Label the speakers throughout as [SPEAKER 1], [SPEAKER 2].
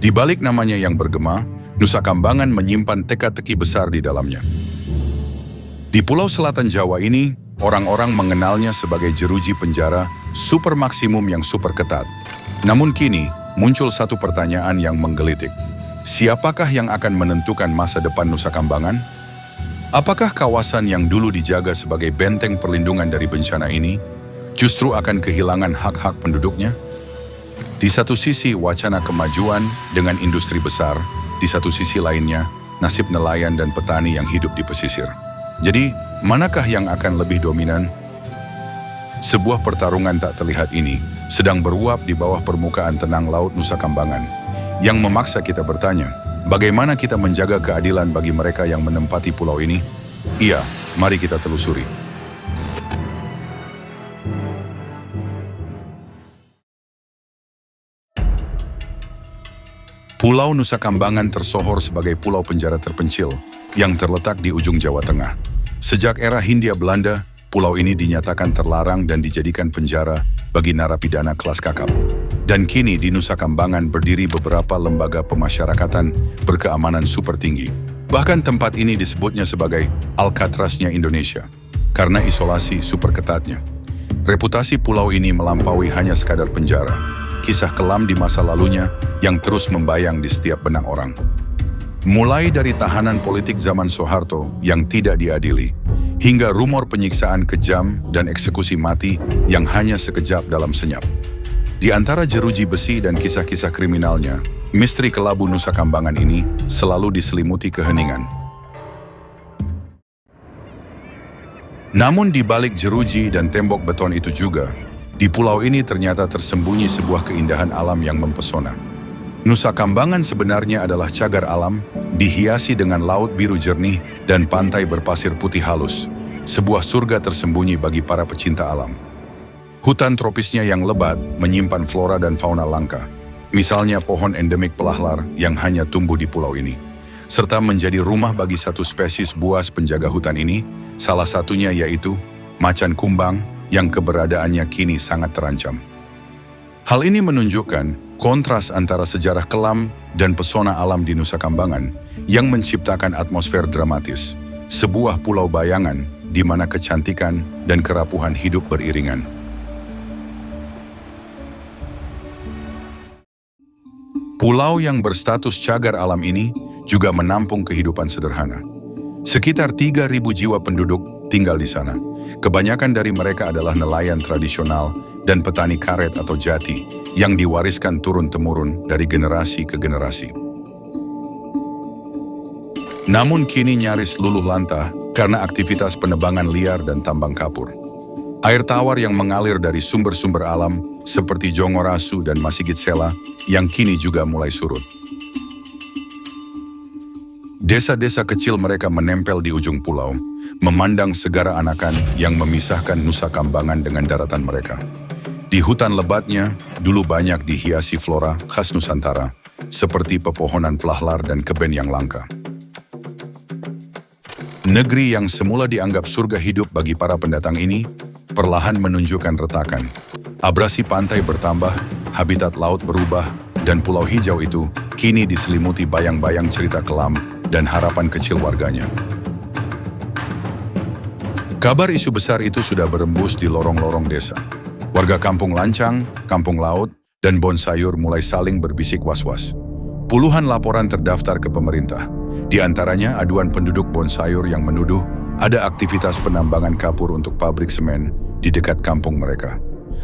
[SPEAKER 1] Di balik namanya yang bergema, Nusa Kambangan menyimpan teka-teki besar di dalamnya. Di Pulau Selatan Jawa ini, orang-orang mengenalnya sebagai jeruji penjara super maksimum yang super ketat. Namun kini, muncul satu pertanyaan yang menggelitik. Siapakah yang akan menentukan masa depan Nusa Kambangan? Apakah kawasan yang dulu dijaga sebagai benteng perlindungan dari bencana ini justru akan kehilangan hak-hak penduduknya? Di satu sisi wacana kemajuan dengan industri besar, di satu sisi lainnya nasib nelayan dan petani yang hidup di pesisir. Jadi, manakah yang akan lebih dominan? Sebuah pertarungan tak terlihat ini sedang beruap di bawah permukaan tenang Laut Nusa Kambangan, yang memaksa kita bertanya, bagaimana kita menjaga keadilan bagi mereka yang menempati pulau ini? Iya, mari kita telusuri. Pulau Nusa Kambangan tersohor sebagai pulau penjara terpencil yang terletak di ujung Jawa Tengah. Sejak era Hindia Belanda, pulau ini dinyatakan terlarang dan dijadikan penjara bagi narapidana kelas kakap. Dan kini di Nusa Kambangan berdiri beberapa lembaga pemasyarakatan berkeamanan super tinggi. Bahkan tempat ini disebutnya sebagai Alcatraznya Indonesia, karena isolasi super ketatnya. Reputasi pulau ini melampaui hanya sekadar penjara. Kisah kelam di masa lalunya yang terus membayang di setiap benak orang. Mulai dari tahanan politik zaman Soeharto yang tidak diadili, hingga rumor penyiksaan kejam dan eksekusi mati yang hanya sekejap dalam senyap. Di antara jeruji besi dan kisah-kisah kriminalnya, misteri kelabu Nusa Kambangan ini selalu diselimuti keheningan. Namun di balik jeruji dan tembok beton itu juga, di pulau ini ternyata tersembunyi sebuah keindahan alam yang mempesona. Nusa Kambangan sebenarnya adalah cagar alam, dihiasi dengan laut biru jernih dan pantai berpasir putih halus. Sebuah surga tersembunyi bagi para pecinta alam. Hutan tropisnya yang lebat menyimpan flora dan fauna langka. Misalnya pohon endemik pelahlar yang hanya tumbuh di pulau ini. Serta menjadi rumah bagi satu spesies buas penjaga hutan ini, salah satunya yaitu macan kumbang, yang keberadaannya kini sangat terancam. Hal ini menunjukkan kontras antara sejarah kelam dan pesona alam di Nusa Kambangan yang menciptakan atmosfer dramatis, sebuah pulau bayangan di mana kecantikan dan kerapuhan hidup beriringan. Pulau yang berstatus cagar alam ini juga menampung kehidupan sederhana. Sekitar 3.000 jiwa penduduk tinggal di sana. Kebanyakan dari mereka adalah nelayan tradisional dan petani karet atau jati yang diwariskan turun-temurun dari generasi ke generasi. Namun kini nyaris luluh lantah karena aktivitas penebangan liar dan tambang kapur. Air tawar yang mengalir dari sumber-sumber alam seperti Jongorasu dan Masigit Sela yang kini juga mulai surut. Desa-desa kecil mereka menempel di ujung pulau, memandang segara anakan yang memisahkan Nusa Kambangan dengan daratan mereka. Di hutan lebatnya, dulu banyak dihiasi flora khas Nusantara, seperti pepohonan pelahlar dan keben yang langka. Negeri yang semula dianggap surga hidup bagi para pendatang ini, perlahan menunjukkan retakan. Abrasi pantai bertambah, habitat laut berubah, dan pulau hijau itu kini diselimuti bayang-bayang cerita kelam dan harapan kecil warganya. Kabar isu besar itu sudah berembus di lorong-lorong desa. Warga Kampung Lancang, Kampung Laut, dan Bon Sayur mulai saling berbisik was-was. Puluhan laporan terdaftar ke pemerintah. Di antaranya aduan penduduk Bon Sayur yang menuduh ada aktivitas penambangan kapur untuk pabrik semen di dekat kampung mereka.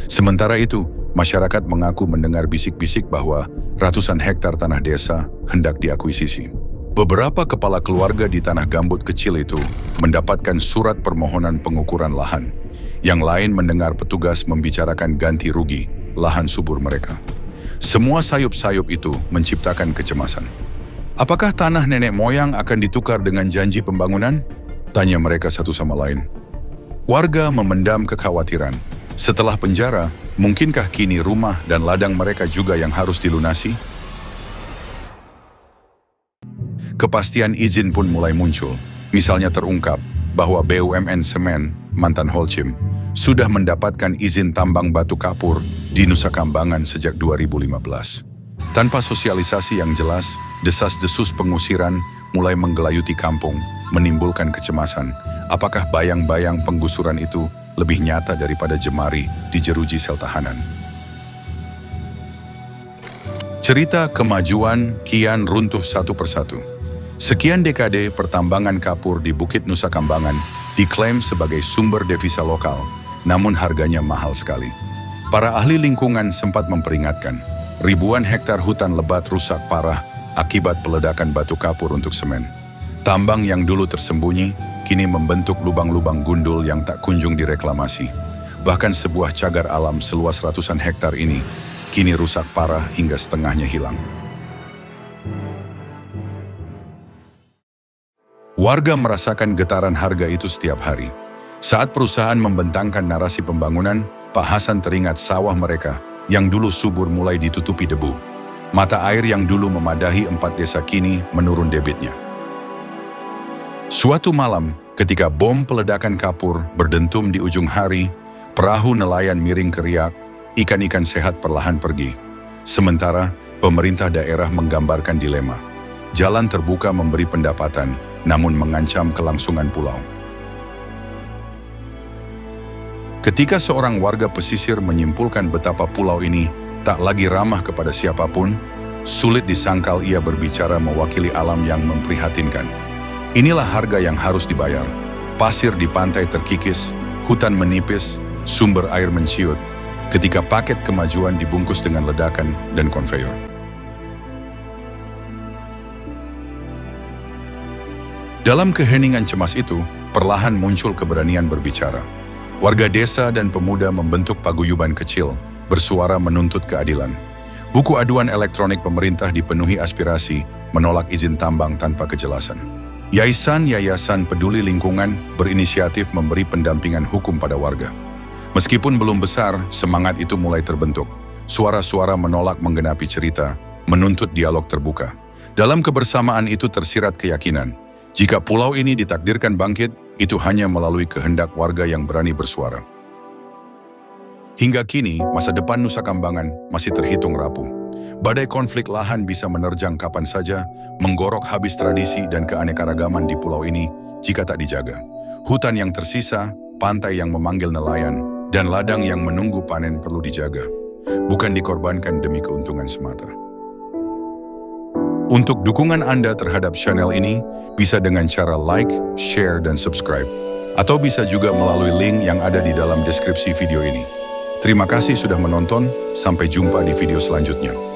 [SPEAKER 1] Sementara itu, masyarakat mengaku mendengar bisik-bisik bahwa ratusan hektar tanah desa hendak diakuisisi. Beberapa kepala keluarga di tanah gambut kecil itu mendapatkan surat permohonan pengukuran lahan. Yang lain mendengar petugas membicarakan ganti rugi lahan subur mereka. Semua sayup-sayup itu menciptakan kecemasan. Apakah tanah nenek moyang akan ditukar dengan janji pembangunan? Tanya mereka satu sama lain. Warga memendam kekhawatiran. Setelah penjara, mungkinkah kini rumah dan ladang mereka juga yang harus dilunasi? Kepastian izin pun mulai muncul. Misalnya terungkap bahwa BUMN Semen, mantan Holcim, sudah mendapatkan izin tambang batu kapur di Nusa Kambangan sejak 2015. Tanpa sosialisasi yang jelas, desas-desus pengusiran mulai menggelayuti kampung, menimbulkan kecemasan. Apakah bayang-bayang penggusuran itu lebih nyata daripada jemari di jeruji sel tahanan? Cerita kemajuan kian runtuh satu persatu. Sekian dekade pertambangan kapur di Bukit Nusa Kambangan diklaim sebagai sumber devisa lokal, namun harganya mahal sekali. Para ahli lingkungan sempat memperingatkan, ribuan hektar hutan lebat rusak parah akibat peledakan batu kapur untuk semen. Tambang yang dulu tersembunyi, kini membentuk lubang-lubang gundul yang tak kunjung direklamasi. Bahkan sebuah cagar alam seluas ratusan hektar ini, kini rusak parah hingga setengahnya hilang. Warga merasakan getaran harga itu setiap hari. Saat perusahaan membentangkan narasi pembangunan, Pak Hasan teringat sawah mereka yang dulu subur mulai ditutupi debu. Mata air yang dulu memadahi 4 desa kini menurun debitnya. Suatu malam, ketika bom peledakan kapur berdentum di ujung hari, perahu nelayan miring keriak, ikan-ikan sehat perlahan pergi. Sementara, pemerintah daerah menggambarkan dilema. Jalan terbuka memberi pendapatan, namun mengancam kelangsungan pulau. Ketika seorang warga pesisir menyimpulkan betapa pulau ini tak lagi ramah kepada siapapun, sulit disangkal ia berbicara mewakili alam yang memprihatinkan. Inilah harga yang harus dibayar. Pasir di pantai terkikis, hutan menipis, sumber air menciut, ketika paket kemajuan dibungkus dengan ledakan dan konveyor. Dalam keheningan cemas itu, perlahan muncul keberanian berbicara. Warga desa dan pemuda membentuk paguyuban kecil, bersuara menuntut keadilan. Buku aduan elektronik pemerintah dipenuhi aspirasi, menolak izin tambang tanpa kejelasan. Yayasan peduli lingkungan berinisiatif memberi pendampingan hukum pada warga. Meskipun belum besar, semangat itu mulai terbentuk. Suara-suara menolak menggenapi cerita, menuntut dialog terbuka. Dalam kebersamaan itu tersirat keyakinan, jika pulau ini ditakdirkan bangkit, itu hanya melalui kehendak warga yang berani bersuara. Hingga kini, masa depan Nusa Kambangan masih terhitung rapuh. Badai konflik lahan bisa menerjang kapan saja, menggorok habis tradisi dan keanekaragaman di pulau ini jika tak dijaga. Hutan yang tersisa, pantai yang memanggil nelayan, dan ladang yang menunggu panen perlu dijaga, bukan dikorbankan demi keuntungan semata. Untuk dukungan Anda terhadap channel ini, bisa dengan cara like, share, dan subscribe. Atau bisa juga melalui link yang ada di dalam deskripsi video ini. Terima kasih sudah menonton, sampai jumpa di video selanjutnya.